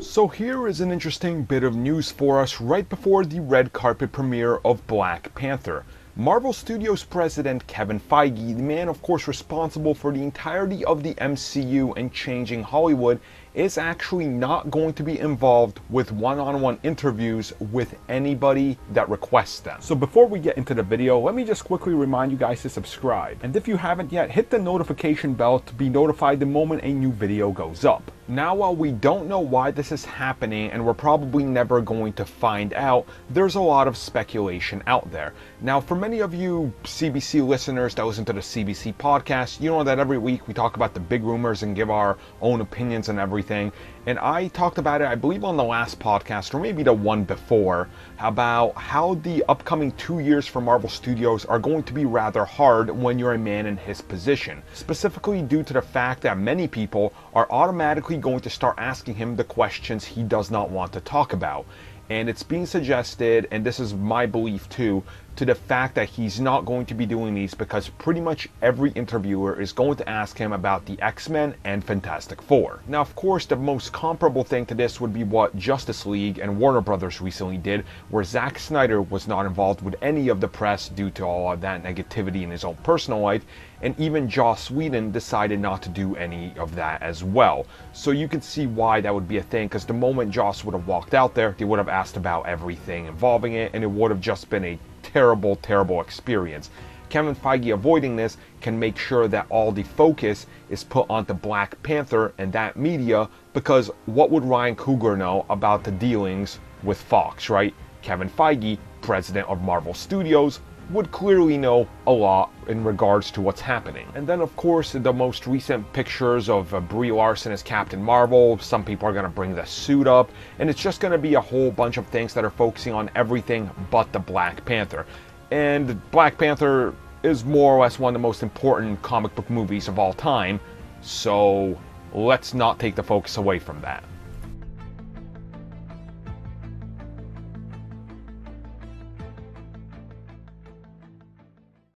So here is an interesting bit of news for us right before the red carpet premiere of Black Panther. Marvel Studios president Kevin Feige, the man of course responsible for the entirety of the MCU and changing Hollywood, is actually not going to be involved with one-on-one interviews with anybody that requests them. So before we get into the video, let me just quickly remind you guys to subscribe. And if you haven't yet, hit the notification bell to be notified the moment a new video goes up. Now, while we don't know why this is happening, and we're probably never going to find out, there's a lot of speculation out there. Now, for many of you CBC listeners that listen to the CBC podcast, you know that every week we talk about the big rumors and give our own opinions and everything. And I talked about it, I believe, on the last podcast, or maybe the one before, about how the upcoming 2 years for Marvel Studios are going to be rather hard when you're a man in his position. Specifically due to the fact that many people are automatically going to start asking him the questions he does not want to talk about. And it's being suggested, and this is my belief too, to the fact that he's not going to be doing these because pretty much every interviewer is going to ask him about the X-Men and Fantastic Four. Now, of course, the most comparable thing to this would be what Justice League and Warner Brothers recently did, where Zack Snyder was not involved with any of the press due to all of that negativity in his own personal life, and even Joss Whedon decided not to do any of that as well. So you can see why that would be a thing, because the moment Joss would have walked out there, they would have asked about everything involving it, and it would have just been a terrible experience. Kevin Feige avoiding this can make sure that all the focus is put onto Black Panther and that media, because what would Ryan Coogler know about the dealings with Fox, right? Kevin Feige, president of Marvel Studios, would clearly know a lot in regards to what's happening. And then of course the most recent pictures of Brie Larson as Captain Marvel, some people are going to bring the suit up, and it's just going to be a whole bunch of things that are focusing on everything but the Black Panther. And Black Panther is more or less one of the most important comic book movies of all time, so let's not take the focus away from that.